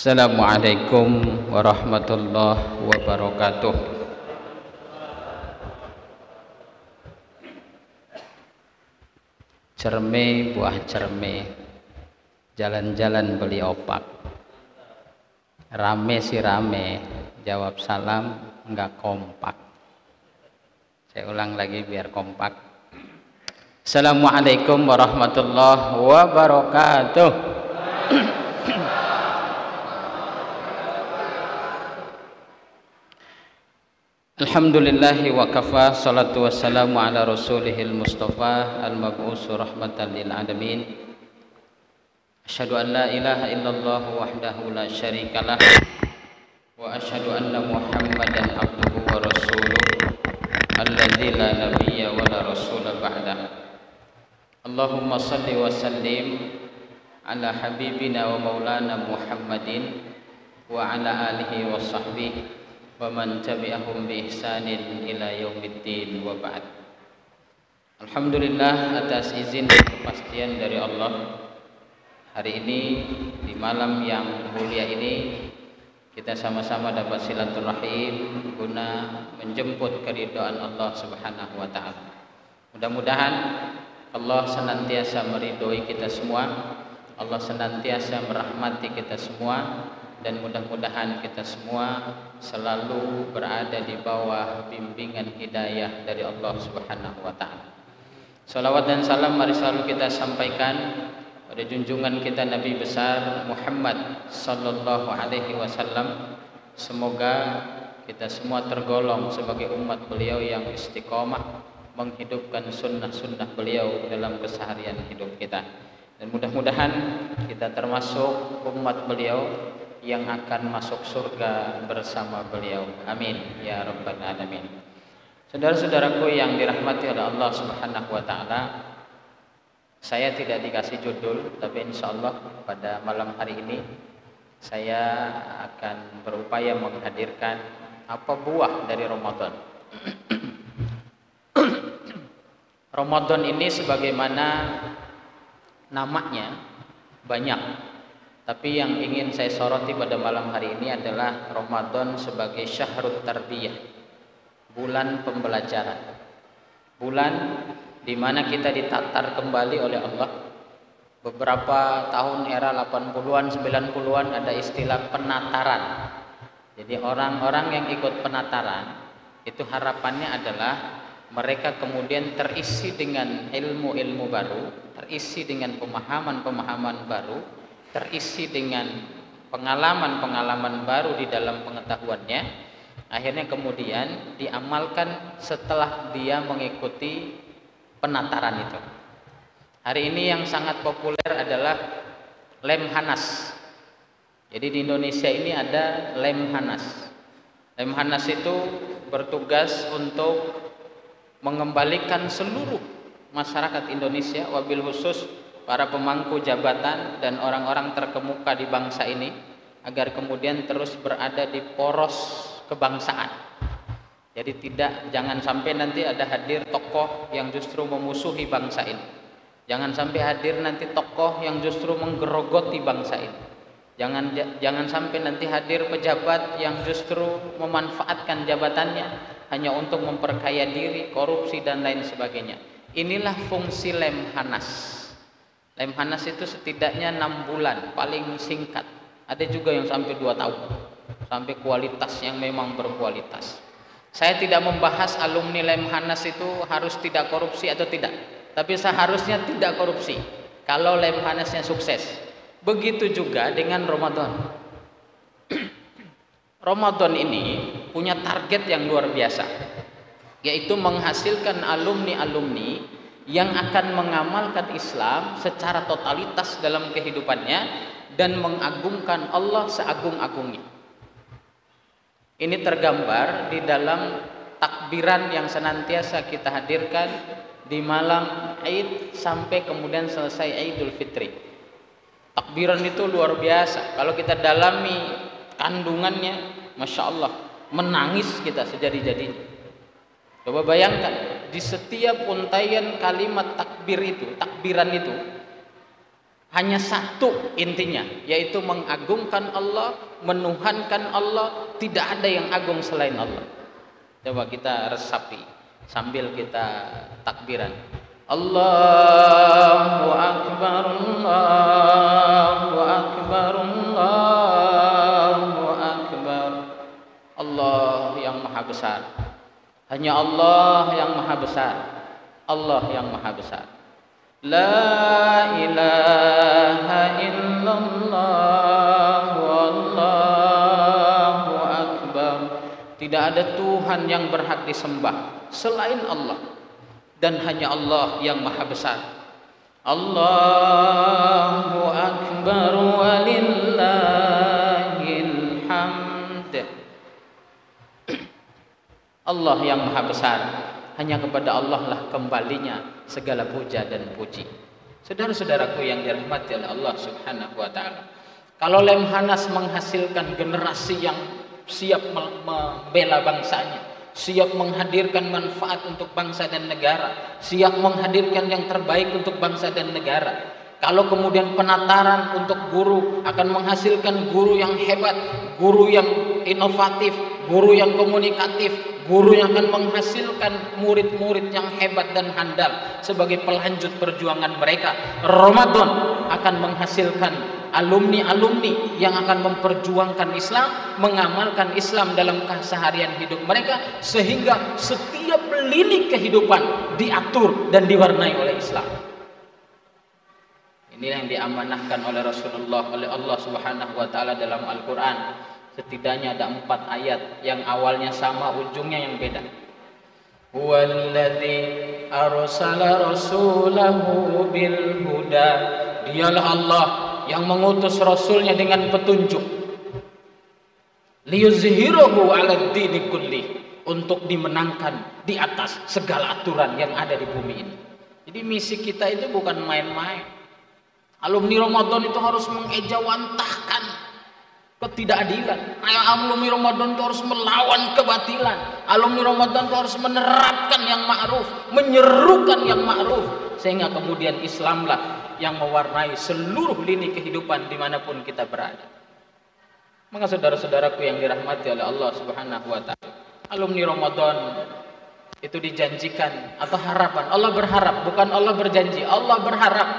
Assalamualaikum warahmatullahi wabarakatuh. Cerme buah cerme, jalan-jalan beli opak. Rame si rame, jawab salam enggak kompak. Saya ulang lagi biar kompak. Assalamualaikum warahmatullahi wabarakatuh. Alhamdulillahi wa kafa, salatu wassalamu ala rasulihil mustafa al-mab'usu rahmatan lil alamin. Asyhadu an la ilaha illallah wahdahu la syarikalah wa asyhadu anna muhammadan abduhu wa rasuluh alladzi la nabiyya wa la rasula ba'dah. Allahumma salli wa sallim ala habibina wa maulana Muhammadin wa ala alihi wa sahbihi wa man tabi'ahum bi ihsanin ila yaumiddin wa ba'd. Alhamdulillah atas izin dan kepastian dari Allah, hari ini di malam yang mulia ini kita sama-sama dapat silaturahim guna menjemput keridhaan Allah Subhanahu wa taala. Mudah-mudahan Allah senantiasa meridhoi kita semua, Allah senantiasa merahmati kita semua, dan mudah-mudahan kita semua selalu berada di bawah bimbingan hidayah dari Allah Subhanahu wa taala. Salawat dan salam mari selalu kita sampaikan pada junjungan kita Nabi besar Muhammad sallallahu alaihi wasallam. Semoga kita semua tergolong sebagai umat beliau yang istiqomah menghidupkan sunnah-sunnah beliau dalam keseharian hidup kita. Dan mudah-mudahan kita termasuk umat beliau yang akan masuk surga bersama beliau. Amin ya rabbal alamin. Saudara-saudaraku yang dirahmati oleh Allah Subhanahu wa taala, saya tidak dikasih judul, tapi insyaallah pada malam hari ini saya akan berupaya menghadirkan apa buah dari Ramadan. Ramadan ini sebagaimana namanya banyak, tapi yang ingin saya soroti pada malam hari ini adalah Ramadan sebagai syahrut tarbiyah, bulan pembelajaran, bulan di mana kita ditatar kembali oleh Allah. Beberapa tahun era 80-an 90-an ada istilah penataran. Jadi orang-orang yang ikut penataran itu harapannya adalah mereka kemudian terisi dengan ilmu-ilmu baru, terisi dengan pemahaman-pemahaman baru, terisi dengan pengalaman-pengalaman baru di dalam pengetahuannya, akhirnya kemudian diamalkan setelah dia mengikuti penataran itu. Hari ini yang sangat populer adalah Lemhanas. Jadi di Indonesia ini ada Lemhanas. Lemhanas itu bertugas untuk mengembalikan seluruh masyarakat Indonesia, wabil khusus para pemangku jabatan dan orang-orang terkemuka di bangsa ini, agar kemudian terus berada di poros kebangsaan. Jadi jangan sampai nanti ada hadir tokoh yang justru memusuhi bangsa ini. Jangan sampai hadir nanti tokoh yang justru menggerogoti bangsa ini. Jangan sampai nanti hadir pejabat yang justru memanfaatkan jabatannya hanya untuk memperkaya diri, korupsi dan lain sebagainya. Inilah fungsi Lemhanas. Lemhanas itu setidaknya 6 bulan paling singkat. Ada juga yang sampai 2 tahun, sampai kualitas yang memang berkualitas. Saya tidak membahas alumni Lemhanas itu harus tidak korupsi atau tidak, tapi seharusnya tidak korupsi kalau Lemhanasnya sukses. Begitu juga dengan Ramadan. Ramadan ini punya target yang luar biasa, yaitu menghasilkan alumni-alumni yang akan mengamalkan Islam secara totalitas dalam kehidupannya dan mengagungkan Allah seagung-agungnya. Ini tergambar di dalam takbiran yang senantiasa kita hadirkan di malam Id sampai kemudian selesai Idul Fitri. Takbiran itu luar biasa. Kalau kita dalami kandungannya, Masya Allah, menangis kita sejadi-jadinya. Coba bayangkan, di setiap untaian kalimat takbiran itu hanya satu intinya, yaitu mengagungkan Allah, menuhankan Allah. Tidak ada yang agung selain Allah. Coba kita resapi sambil kita takbiran. Allahu Akbar, Allahu Akbar, Allahu Akbar. Allah yang maha besar. Hanya Allah yang maha besar. Allah yang maha besar. La ilaha illallah wallahu akbar. Tidak ada Tuhan yang berhak disembah selain Allah, dan hanya Allah yang maha besar. Allahu akbar walillahil hamd. Allah yang maha besar, hanya kepada Allah lah kembalinya segala puja dan puji. Saudara-saudaraku yang dirahmati oleh Allah Subhanahu wa taala, kalau Lemhanas menghasilkan generasi yang siap membela bangsanya, siap menghadirkan manfaat untuk bangsa dan negara, siap menghadirkan yang terbaik untuk bangsa dan negara. Kalau kemudian penataran untuk guru akan menghasilkan guru yang hebat, guru yang inovatif, guru yang komunikatif, guru yang akan menghasilkan murid-murid yang hebat dan handal sebagai pelanjut perjuangan mereka. Ramadan akan menghasilkan alumni-alumni yang akan memperjuangkan Islam, mengamalkan Islam dalam keseharian hidup mereka, sehingga setiap lini kehidupan diatur dan diwarnai oleh Islam. Ini yang diamanahkan oleh Rasulullah, oleh Allah Subhanahu wa taala dalam Al-Qur'an. Setidaknya ada 4 ayat yang awalnya sama, ujungnya yang beda. Huwallazi arsala rasulahu bil huda. Dialah Allah yang mengutus rasulnya dengan petunjuk. Liyuzhirahu 'alad dini kulli, untuk dimenangkan di atas segala aturan yang ada di bumi ini. Jadi misi kita itu bukan main-main. Alumni Ramadan itu harus mengejawantahkan ketidakadilan. Alumni Ramadan itu harus melawan kebatilan. Alumni Ramadan itu harus menerapkan yang ma'ruf, menyerukan yang ma'ruf, sehingga kemudian Islamlah yang mewarnai seluruh lini kehidupan dimanapun kita berada. Maka saudara-saudaraku yang dirahmati oleh Allah Subhanahu wa ta'ala, alumni Ramadan itu dijanjikan atau harapan. Allah berharap, bukan Allah berjanji. Allah berharap.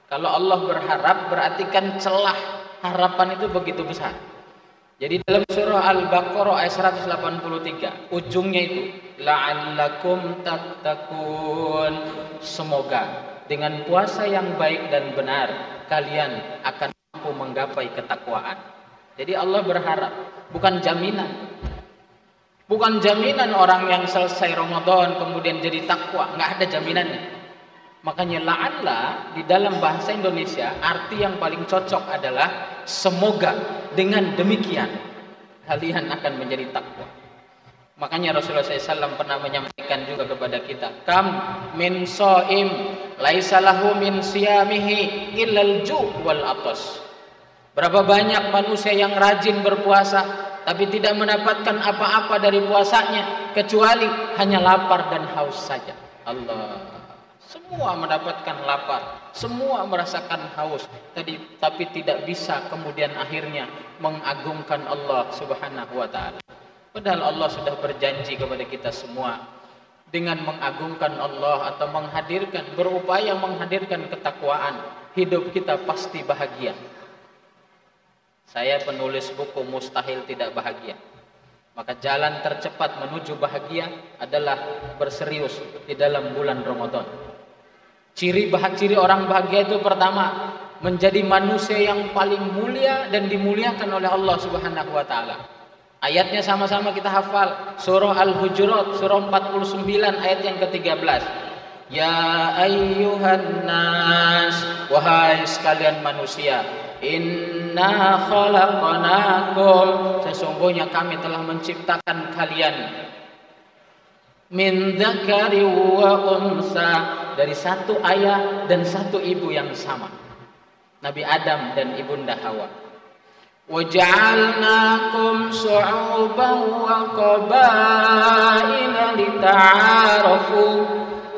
Kalau Allah berharap berarti kan celah harapan itu begitu besar. Jadi dalam surah Al-Baqarah ayat 183, ujungnya itu la'allakum tattaqun, semoga dengan puasa yang baik dan benar kalian akan mampu menggapai ketakwaan. Jadi Allah berharap, bukan jaminan. Bukan jaminan orang yang selesai Ramadan kemudian jadi takwa, nggak ada jaminannya. Makanya la'alla di dalam bahasa Indonesia arti yang paling cocok adalah semoga dengan demikian kalian akan menjadi takwa. Makanya Rasulullah SAW pernah menyampaikan juga kepada kita, kam min shaim laisa lahu min siyamihi illal ju' wal atas. Berapa banyak manusia yang rajin berpuasa tapi tidak mendapatkan apa-apa dari puasanya kecuali hanya lapar dan haus saja. Allah. Semua mendapatkan lapar, semua merasakan haus, tapi tidak bisa kemudian akhirnya mengagungkan Allah Subhanahu wa ta'ala. Padahal Allah sudah berjanji kepada kita semua dengan mengagungkan Allah atau berupaya menghadirkan ketakwaan, hidup kita pasti bahagia. Saya penulis buku Mustahil Tidak Bahagia. Maka jalan tercepat menuju bahagia adalah berserius di dalam bulan Ramadan. Ciri orang bahagia itu pertama, menjadi manusia yang paling mulia dan dimuliakan oleh Allah Subhanahu wa taala. Ayatnya sama-sama kita hafal. Surah Al-Hujurat, surah 49 ayat yang ke-13. Ya ayyuhan nas, wahai sekalian manusia, inna khalaqnakum, sesungguhnya kami telah menciptakan kalian min dzakari wa unsa, dari satu ayah dan satu ibu yang sama, Nabi Adam dan ibunda Hawa. وَجَعَلْنَاكُمْ شُعُوبًا وَقَبَائِلَ لِتَعَارَفُوا,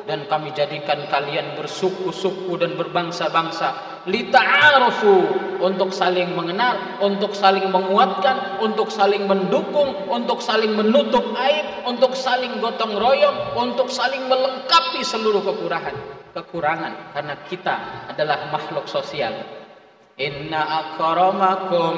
dan kami jadikan kalian bersuku-suku dan berbangsa-bangsa, lita'arufu, untuk saling mengenal, untuk saling menguatkan, untuk saling mendukung, untuk saling menutup aib, untuk saling gotong royong, untuk saling melengkapi seluruh kekurangan, karena kita adalah makhluk sosial. Inna akramakum,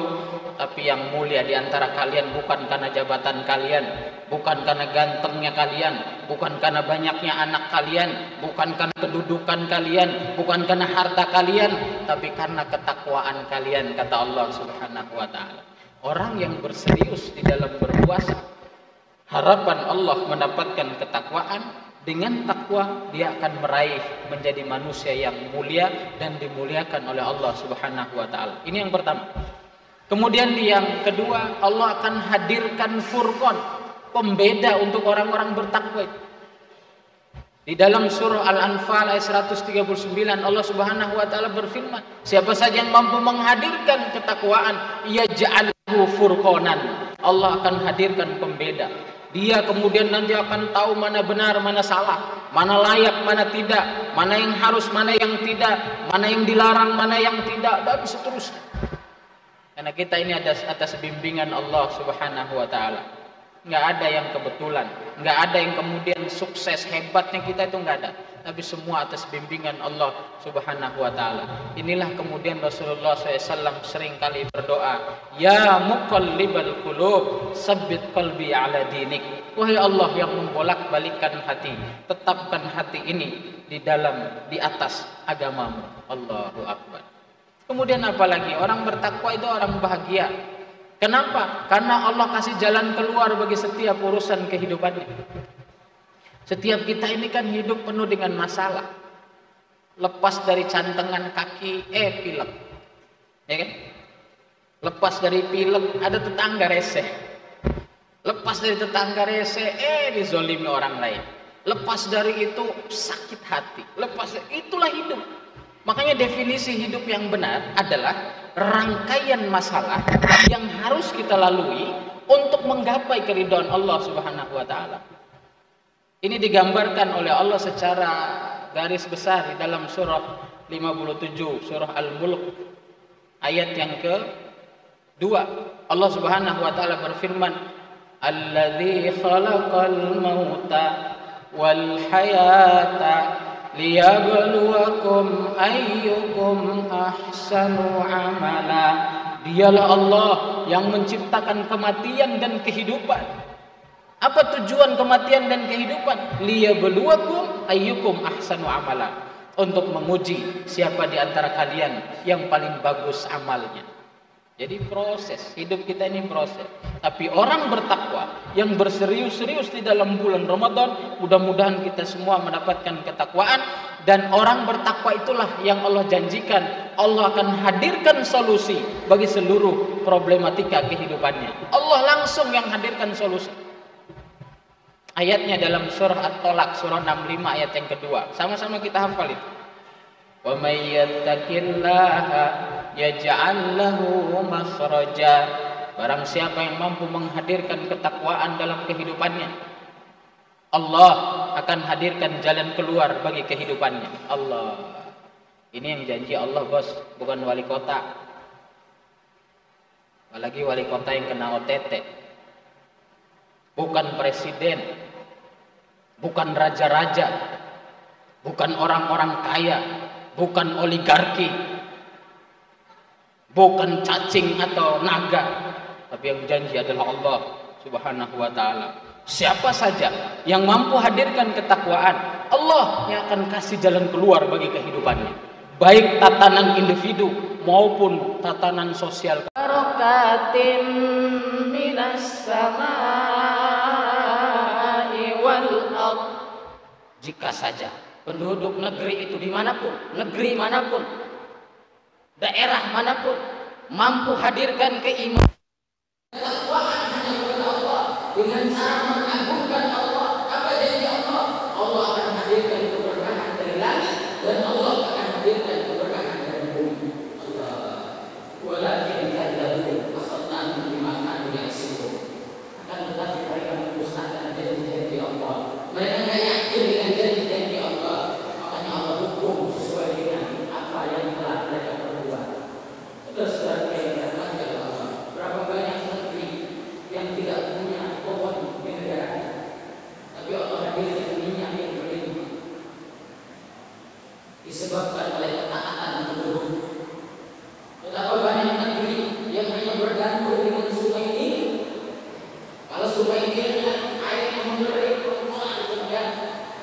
tapi yang mulia di antara kalian bukan karena jabatan kalian, bukan karena gantengnya kalian, bukan karena banyaknya anak kalian, bukan karena kedudukan kalian, bukan karena harta kalian, tapi karena ketakwaan kalian, kata Allah Subhanahu wa taala. Orang yang berserius di dalam berpuasa, harapan Allah mendapatkan ketakwaan. Dengan takwa dia akan meraih menjadi manusia yang mulia dan dimuliakan oleh Allah Subhanahu wa taala. Ini yang pertama. Kemudian yang kedua, Allah akan hadirkan furqan, pembeda untuk orang-orang bertakwa. Di dalam surah Al-Anfal ayat 139 Allah Subhanahu wa taala berfirman, siapa saja yang mampu menghadirkan ketakwaan, yaj'alhu furqanan, Allah akan hadirkan pembeda. Dia kemudian nanti akan tahu mana benar, mana salah, mana layak, mana tidak, mana yang harus, mana yang tidak, mana yang dilarang, mana yang tidak, dan seterusnya. Karena kita ini atas bimbingan Allah Subhanahu wa taala. Nggak ada yang kebetulan, nggak ada yang kemudian sukses hebatnya kita, itu nggak ada. Tapi semua atas bimbingan Allah Subhanahu wa taala. Inilah kemudian Rasulullah SAW sering kali berdoa, ya muqallibal qulub, tsabbit qalbi ala dinik. Wahai Allah yang membolak-balikkan hati, tetapkan hati ini di atas agamamu. Allahu akbar. Kemudian apalagi orang bertakwa itu orang bahagia. Kenapa? Karena Allah kasih jalan keluar bagi setiap urusan kehidupannya. Setiap kita ini kan hidup penuh dengan masalah. Lepas dari cantengan kaki, pilek. Ya kan? Lepas dari pilek, ada tetangga rese. Lepas dari tetangga rese, dizolimi orang lain. Lepas dari itu, sakit hati. Itulah hidup. Makanya definisi hidup yang benar adalah rangkaian masalah yang harus kita lalui untuk menggapai keridhaan Allah Subhanahu wa taala. Ini digambarkan oleh Allah secara garis besar di dalam surah 57, surah Al-Mulk ayat yang ke-2. Allah Subhanahu wa taala berfirman, "Alladzi khalaqal mauta wal hayata liyabluwakum ayyukum ahsanu amala." Dialah Allah yang menciptakan kematian dan kehidupan. Apa tujuan kematian dan kehidupan? Liyabluwakum ayyukum ahsanu amala, untuk menguji siapa di antara kalian yang paling bagus amalnya. Jadi proses, hidup kita ini proses. Tapi orang bertakwa yang berserius-serius di dalam bulan Ramadan, mudah-mudahan kita semua mendapatkan ketakwaan. Dan orang bertakwa itulah yang Allah janjikan, Allah akan hadirkan solusi bagi seluruh problematika kehidupannya. Allah langsung yang hadirkan solusi. Ayatnya dalam surah At-Tolak, surah 65 ayat yang kedua. Sama-sama kita hafal itu. Wa may yattaqillaha yaj'al lahu makhraja. Barang siapa yang mampu menghadirkan ketakwaan dalam kehidupannya, Allah akan hadirkan jalan keluar bagi kehidupannya. Allah. Ini yang janji Allah, bos, bukan wali kota. Apalagi wali kota yang kena OTT. bukan presiden, bukan raja-raja, bukan orang-orang kaya, bukan oligarki, bukan cacing atau naga, tapi yang janji adalah Allah Subhanahu wa ta'ala. Siapa saja yang mampu hadirkan ketakwaan, Allah yang akan kasih jalan keluar bagi kehidupannya, baik tatanan individu maupun tatanan sosial. Barakatim minas samai wal ardh. Jika saja penduduk negeri itu dimanapun, negeri manapun, daerah manapun, mampu hadirkan keimanan, ketakwaan hanya kepada Allah dengan cara mengagungkan Allah, apa janji Allah? Allah akan hadirkan keberkahan dari langit dan Allah akan hadirkan keberkahan dari bumi. Walakin kadzabu akhadnahum bima kanu yaksibun. Akan tetapi mereka mendustakan janji-janji Allah. Mereka tidak yakin dengan janji-janji Allah. Makanya Allah hukum sesuai dengan apa yang telah mereka perbuat. Terus berarti Allah, berapa banyak negeri yang tidak punya pohon di negara, tapi Allah hadirkan minyak yang berlimpah disebabkan oleh ketaatan penduduk. Betapa banyak negeri yang hanya bergantung dengan sungai ini. Kalau sungai ini air yang mengalir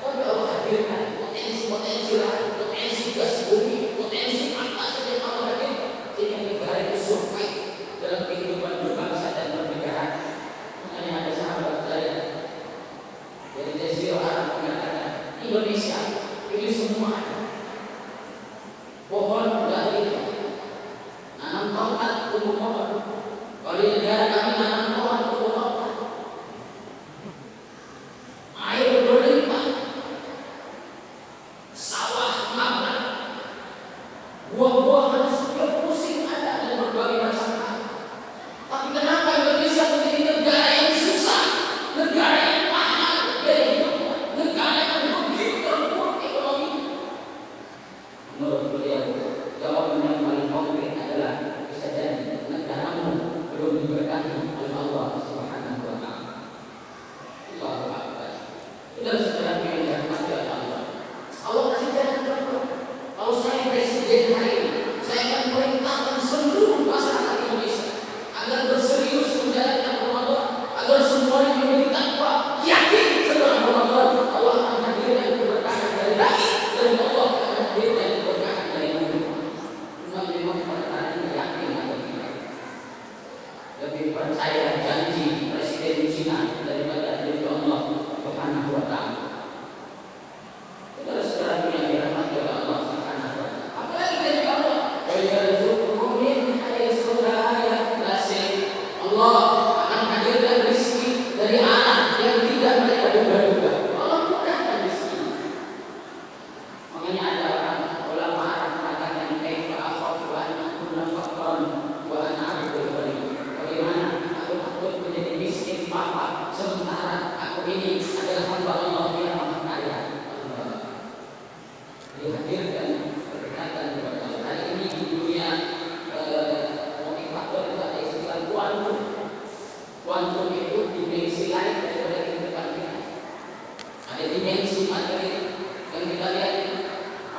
tapi Allah hadirkan potensi lain, potensi gas bumi, potensi apa saja yang Allah hadirkan sehingga negara itu survive dalam kehidupan berbangsa dan bernegara. Makanya ada sahabat saya dari Jazirah Arab mengatakan, Indonesia ini semua pohon dari nanam tongkat tumbuh pohon. Kalau di negara kami nanam pohon tumbuh tongkat. Air berlimpah, sawah mabak, buah-buahan setiap musim ada dan berbagai macam hal. Tapi kenapa Indonesia menjadi negara yang susah, negara yang mahal, negara yang begitu terpuruk ekonomi? Menurut beliau, jawaban yang paling konkret adalah bisa jadi negaramu belum diberkati oleh Allah Subhanahu wa ta'ala. Allahu Akbar. Sudah sekarang yang dirahmati oleh Allah. Allah kasih jalan keluar. Kalau saya presiden hari ini, saya akan perintahkan seluruh masyarakat Indonesia agar berserius menjalankan Ramadan, agar semuanya memiliki takwa, yakin setelah Ramadan Allah akan hadirkan keberkahan dari langit dan Allah akan hadirkan keberkahan dari bumi. Memang perkara ini yakin atau tidak? Lebih percaya janji presiden Cina daripada janji Allah Subhanahu wa ta'ala. Terus sekarang yang dirahmati oleh Allah Subhanahu wa ta'ala. Apalagi janji Allah? Allah akan hadirkan rezeki dari arah yang tidak mereka duga-duga. Allah mudahkan rezeki. Makanya ada orang ulama Arab mengatakan, kaifa akhafu an akuna faqran wa ana abdul ghanim. Bagaimana aku takut menjadi miskin papa sementara aku ini adalah hamba Allah yang maha kaya. Dihadirkan berdekatan kepada Allah. Hari ini di dunia motivator itu ada istilah kuantum. Kuantum itu dimensi lain daripada kehidupan kita. Ada dimensi materi yang kita lihat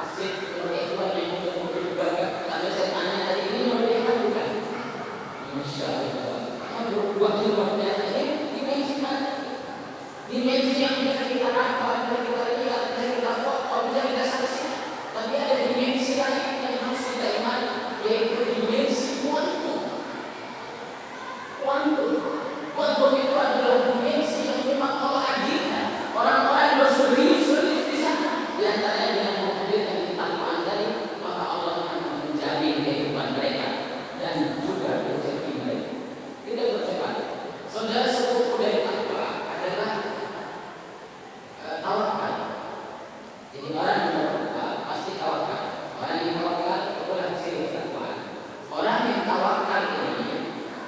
asik berdebat yang mudah-mudah juga. Kalau saya tanya tadi ini berdebat bukan? Masya Allah. Waktu-waktu ini dimensi materi, dimensi yang bisa kita dapat, bisa kita lihat, bisa kita foto, bisa kita saksikan. Tapi ada dimensi lain yang harus kita imani, yaitu dimensi kuantum. Kuantum itu adalah dimensi yang memang Allah hadirkan. Orang-orang yang berserius-serius di sana, di antaranya dengan menghadirkan ketakwaan tadi, maka Allah akan menjamin kehidupan mereka dan juga rezeki mereka. Tidak bercepat. Saudara, sepupu dari takwa adalah tawakal. Jadi orang yang bertakwa pasti tawakal. Orang yang tawakal itulah ciri ketakwaan. Orang yang tawakal ini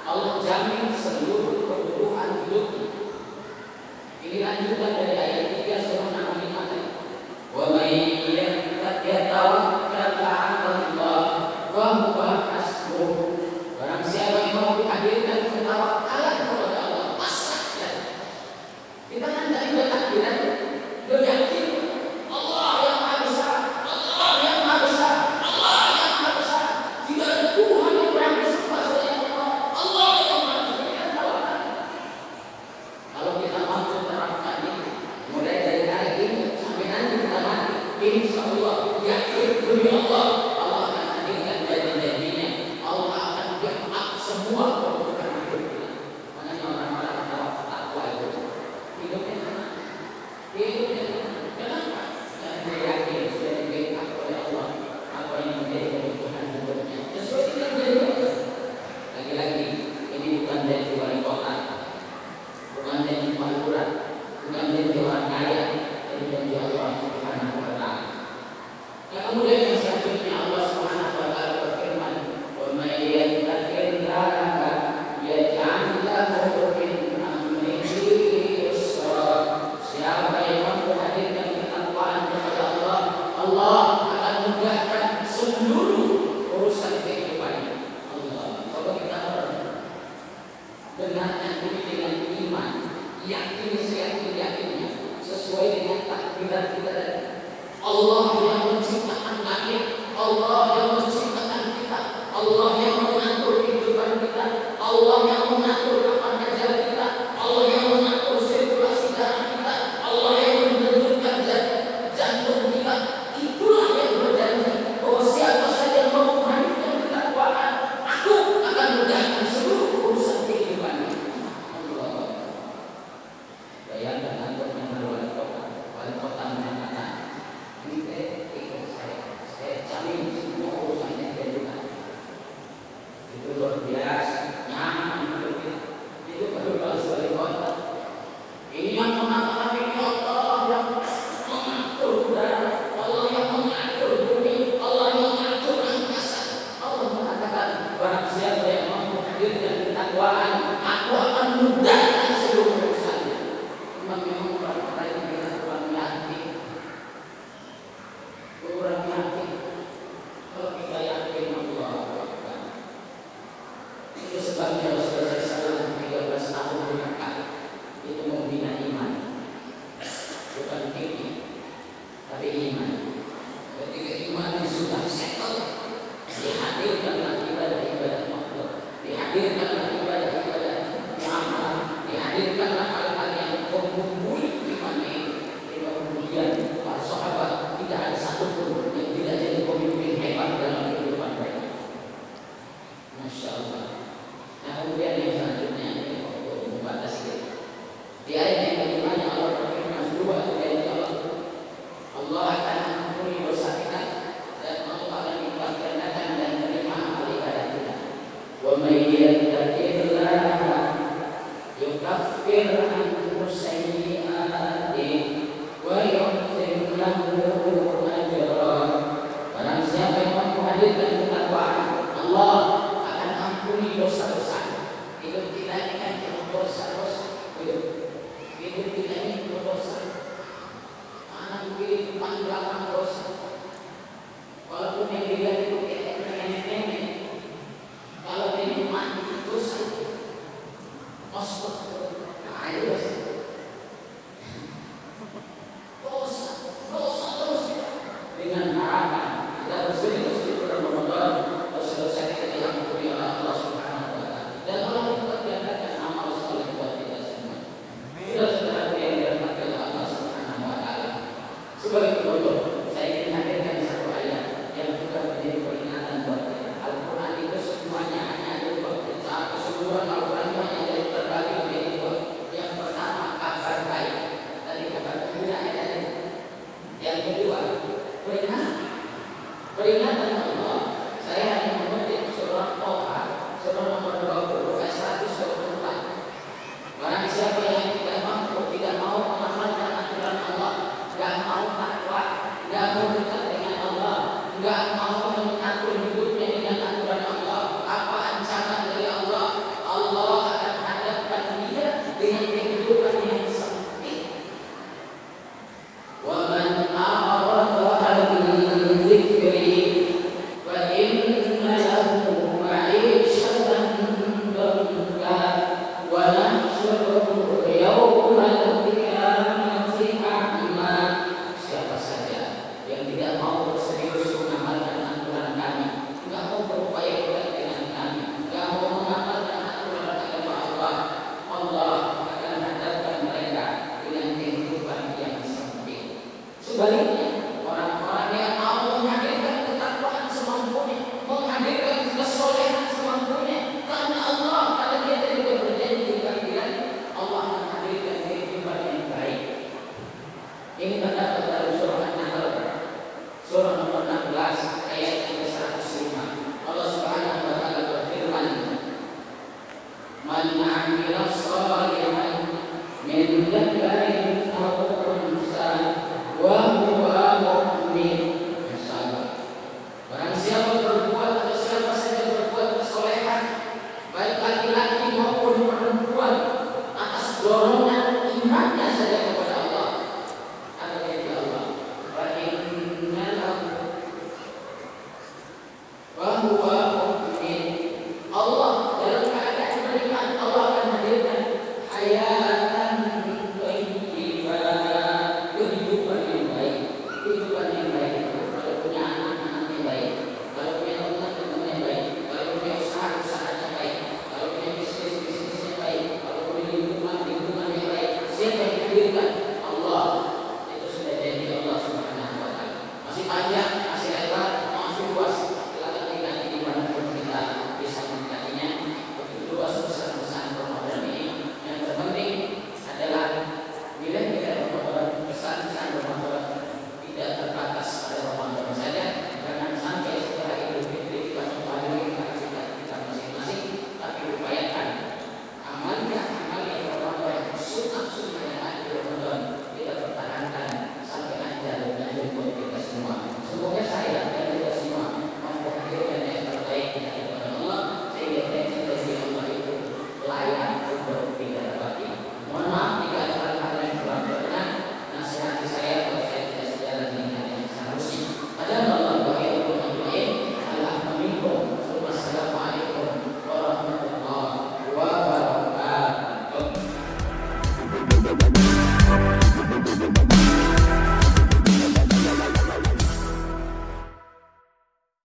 Allah jamin seluruh kebutuhan hidupnya. Ini lanjutan dari ayat 3 surah An-Naml tadi. Wa may yatawakkal 'ala Allah fa huwa hasbuh. Barang siapa yang mau dihadirkan ketawakalan kepada Allah, pasrah insya Allah, yakin demi Allah, Allah akan hadirkan janji-janjinya. Allah akan jawab semua kebutuhan hidup kita. Makanya orang-orang takwa itu hidupnya tenang, hidupnya tenang. Kenapa? Karena dia yakin sudah diberikan oleh Allah apa yang menjadi kebutuhan hidupnya sesuai dengan janji Allah. Lagi-lagi ini bukan janji wali kota, bukan janji Pak bukan janji orang kaya, tapi janji Allah Subhanahu wa ta'ala. Kemudian yang selanjutnya Allah Subhanahu wa ta'ala berfirman, "Wa may yattaqillaha yaj'al lahu min amrihi yusra." Siapa yang memperhatikan ketakwaan kepada Allah, Allah akan mudahkan seluruh urusan kehidupannya. Allah, coba kita dengarkan ini dengan iman, yakini seyakin-yakinnya sesuai dengan takdiran kita tadi. Allah yang menciptakan langit, Allah yang menciptakan kita, Allah yang mengatur kehidupan kita, Allah yang mengatur kapan kerja kita, Allah yang mengatur sirkulasi darah kita, Allah yang menentukan jantung kita. Itulah yang berjanji bahwa siapa saja yang mau menghadirkan ketakwaan, aku akan mudahkan seluruh urusan kehidupannya. Allah. Bayangkan anggotnya wali kota mengatakan, ikut saya jamin semua urusannya kehidupan. Itu luar biasa, nyaman hidup kita. Itu baru bahas wali kota. Ini yang mengatakan ini Allah yang mengatur udara, Allah yang mengatur bumi, Allah yang mengatur angkasa. Allah mengatakan barang siapa yang mau menghadirkan ketakwaan, aku akan mudahkan seluruh urusannya. Memang orang-orang yang kita kurang yakin, kalau kita yakin Allah akan. Itu sebabnya Rasulullah SAW 13 tahun berangkat itu membina iman, bukan fikih, tapi iman. Ketika iman sudah settle, dihadirkanlah ibadah-ibadah makhluk, dihadirkanlah ibadah-ibadah muamalah, dihadirkanlah hal-hal yang membumbui iman ini. Kemudian para sahabat tidak ada satupun yang tidak jadi pemimpin hebat dalam kehidupan mereka. Masya Allah. Nah kemudian yang selanjutnya ini untuk membatasi di ayat yang kelimanya Allah berfirman dua ayat Allah akan mengampuni dosa kita dan Allah akan lipat gandakan dan menerima amal ibadah kita. Wa may yattaqillaha yukaffir anhu sayyi'atihi wa yu'ti lahu ajran. Barang siapa yang menghadirkan ketakwaan, Allah akan ampuni dosa-dosa. Hidup kita ini kan penuh dosa-dosa. Hidup kita ini penuh dosa. Kanan kiri depan belakang dosa. Walaupun yang dilihat itu nenek-nenek, kalau ini mati dosa. Nah itu dosa. Dosa terus dengan harapan kita bersih-bersih bulan Ramadan, dosa-dosa kita diampuni oleh Allah Subhanahu wa ta'ala. Dan Allah lipat gandakan amal saleh buat kita semua. Saudara-saudara yang dirahmati oleh Allah Subhanahu wa ta'ala. Sebagai penutup, saya ingin hadirkan satu ayat yang juga menjadi peringatan buat kita. Al-Quran itu semuanya hanya ada dua. Keseluruhan Al-Quran itu hanya dari terbagi menjadi dua. Yang pertama kabar baik. Tadi kabar gembira ayat ini. Yang kedua peringatan Allah. Saya hanya mengutip surah Toha, surah nomor 20 ayat 124. Barang siapa yang tidak mau mengamalkan aturan Allah, tidak mau takwa, tidak mau dekat dengan Allah, tidak mau mengatur hidupnya dengan aturan Allah, apa ancaman dari Allah? Allah akan hadapkan dia dengan kehidupan yang sempit. Wa man a'rada 'an dzikri fa inna lahu ma'ishatan dhanka wa nahsyuruhu yawmal qiyamati a'ma. Siapa saja yang tidak mau serius mengamalkan aturan kami, tidak mau berupaya dekat dengan kami, tidak mau mengamalkan aturan agama Allah, Allah akan hadapkan mereka dengan kehidupan yang sempit. Sebaliknya, orang صالحا من ذكر أو أنثى وهو مؤمن. Barang siapa berbuat atau siapa saja berbuat kesolehan, baik laki-laki maupun perempuan, atas dorongan imannya saja kepada Allah, apa kata Allah? Wa inna lahu wa huwa mu'min. Allah dalam keadaan beriman, Allah akan hadirkan hayatan thayyibah, kehidupan yang baik, kehidupan yang baik. Kalau punya anak-anak yang baik, kalau punya teman-teman yang baik, kalau punya usaha yang baik, kalau punya bisnis yang baik, kalau punya lingkungan yang baik, siapa yang hadirkan? Allah. Itu sudah jadi Allah Subhanahu wa taala. Masih panjang, masih lebar, masih luas. Silakan diganti di mana pun kita bisa menikmatinya. Begitu luas pesan-pesan Ramadan ini. Yang terpenting adalah bila kita Ramadan, pesan-pesan Ramadan tidak terbatas pada Ramadan saja. Jangan sampai setelah Idul Fitri kita kembali ke aktivitas kita masing-masing, tapi upayakan amalkan Ramadan, sunnah-sunnah yang ada di Ramadan kita pertahankan sampai akhir buat kita semua. Semoga saya